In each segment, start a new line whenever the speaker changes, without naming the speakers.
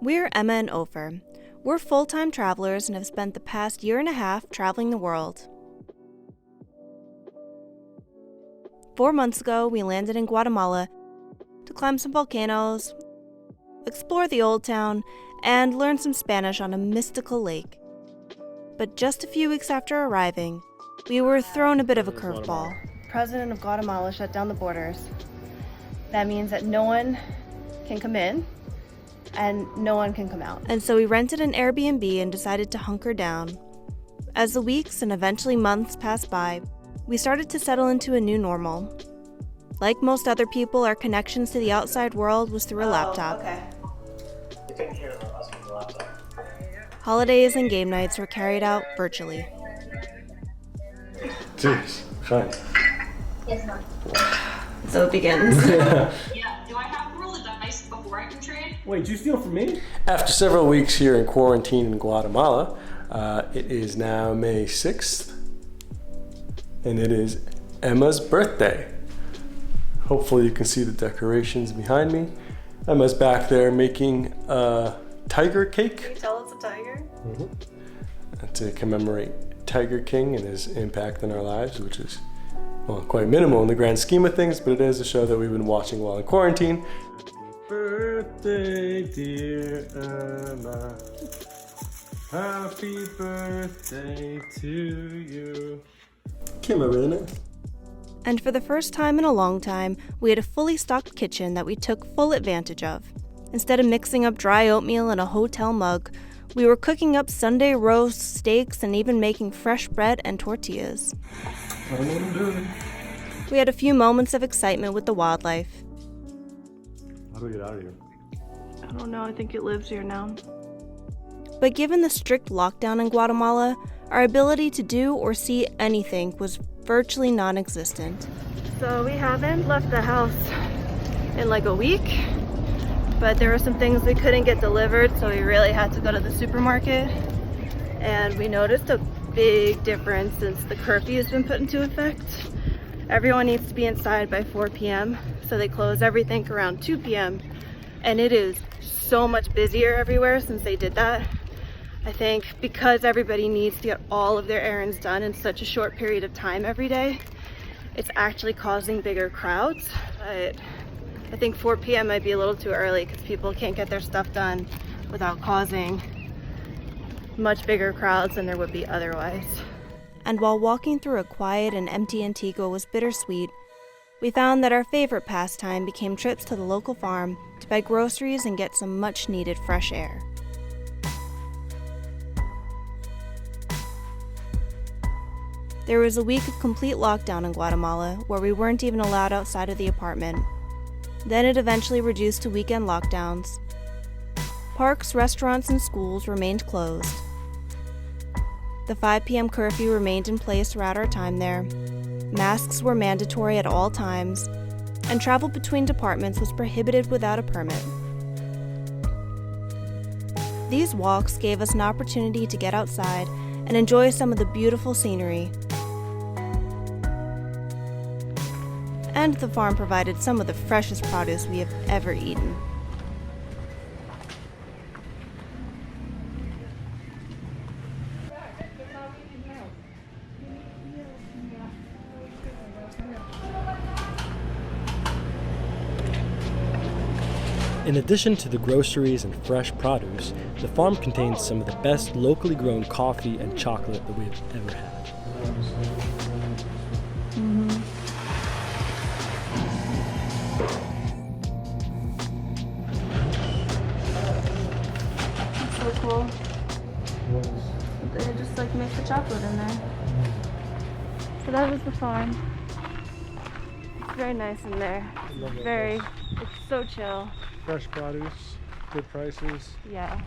We're Emma and Ofer. We're full-time travelers and have spent the past year and a half traveling the world. 4 months ago, we landed in Guatemala to climb some volcanoes, explore the old town, and learn some Spanish on a mystical lake. But just a few weeks after arriving, we were thrown a bit of a curveball. The president of Guatemala shut down the borders. That means that no one can come in and no one can come out. And so we rented an Airbnb and decided to hunker down. As the weeks and eventually months passed by, we started to settle into a new normal. Like most other people, our connections to the outside world was through a laptop.
Okay. You couldn't hear us from the laptop.
Holidays and game nights were carried out virtually.
Jeez, fine.
Yes, no.
So it begins.
Yeah, do I have to roll the dice before I can trade?
Wait, did you steal from me? After several weeks here in quarantine in Guatemala, it is now May 6th, and it is Emma's birthday. Hopefully you can see the decorations behind me. Emma's back there making a tiger cake.
Can you tell it's a tiger?
To commemorate Tiger King and his impact in our lives, which is, well, quite minimal in the grand scheme of things, but it is a show that we've been watching while in quarantine. Happy birthday, dear Emma. Happy birthday to you. Came out really nice.
And for the first time in a long time, we had a fully stocked kitchen that we took full advantage of. Instead of mixing up dry oatmeal in a hotel mug, we were cooking up Sunday roast steaks and even making fresh bread and tortillas.
I know what I'm doing.
We had a few moments of excitement with the wildlife.
How do we get out of here?
I don't know, I think it lives here now. But given the strict lockdown in Guatemala, our ability to do or see anything was virtually non-existent. So we haven't left the house in like a week, but there were some things we couldn't get delivered, so we really had to go to the supermarket. And we noticed a big difference since the curfew has been put into effect. Everyone needs to be inside by 4 p.m., so they close everything around 2 p.m. And it is so much busier everywhere since they did that. I think because everybody needs to get all of their errands done in such a short period of time every day, it's actually causing bigger crowds. But I think 4 p.m. might be a little too early because people can't get their stuff done without causing much bigger crowds than there would be otherwise. And while walking through a quiet and empty Antigua was bittersweet, we found that our favorite pastime became trips to the local farm to buy groceries and get some much-needed fresh air. There was a week of complete lockdown in Guatemala where we weren't even allowed outside of the apartment. Then it eventually reduced to weekend lockdowns. Parks, restaurants, and schools remained closed. The 5 p.m. curfew remained in place throughout our time there. Masks were mandatory at all times, and travel between departments was prohibited without a permit. These walks gave us an opportunity to get outside and enjoy some of the beautiful scenery. And the farm provided some of the freshest produce we have ever eaten.
In addition to the groceries and fresh produce, the farm contains some of the best locally grown coffee and chocolate that we have ever had.
So cool. They just like make the chocolate in there. So that was the farm. It's very nice in there. It's so chill.
Fresh produce, good prices,
Yeah.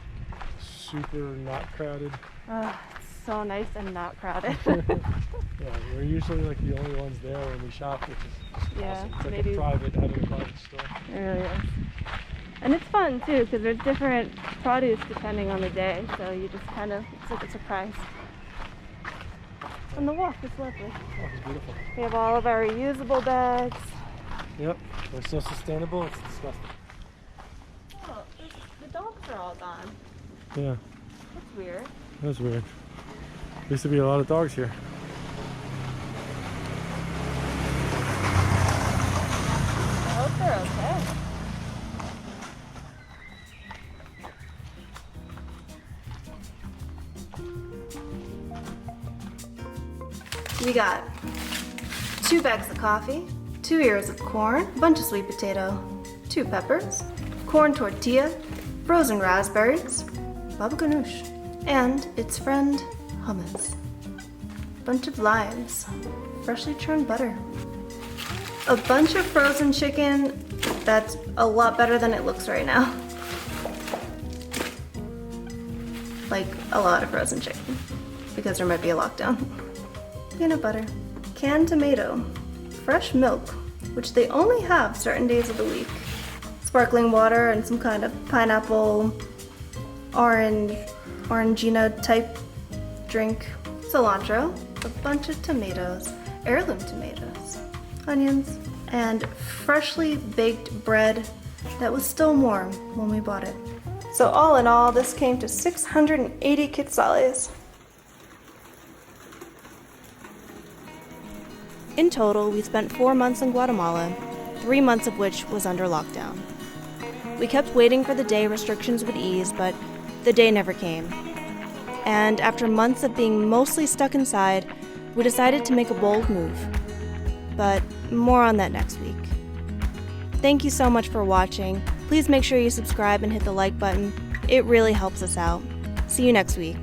super not crowded.
It's so nice and not crowded.
Yeah, we're usually like the only ones there when we shop, which is
Yeah,
awesome. It's like
maybe.
having a private store.
It really is. And it's fun too, because there's different produce depending on the day, so you just kind of, it's like a surprise. And the walk is lovely.
Oh, it's beautiful.
We have all of our reusable bags.
Yep, we're so sustainable, it's disgusting.
Oh, the dogs are all gone.
Yeah,
That's weird.
that's weird. There used to be a lot of dogs here.
I hope they're okay. We got 2 bags of coffee, 2 ears of corn, a bunch of sweet potato, 2 peppers, corn tortilla, frozen raspberries, baba ganoush, and its friend, hummus. Bunch of limes, freshly churned butter. A bunch of frozen chicken that's a lot better than it looks right now. Like a lot of frozen chicken, because there might be a lockdown. Peanut butter, canned tomato, fresh milk, which they only have certain days of the week, sparkling water and some kind of pineapple, orangina type drink, cilantro, a bunch of tomatoes, heirloom tomatoes, onions, and freshly baked bread that was still warm when we bought it. So all in all, this came to 680 quetzales. In total, we spent 4 months in Guatemala, 3 months of which was under lockdown. We kept waiting for the day restrictions would ease, but the day never came. And after months of being mostly stuck inside, we decided to make a bold move. But more on that next week. Thank you so much for watching. Please make sure you subscribe and hit the like button. It really helps us out. See you next week.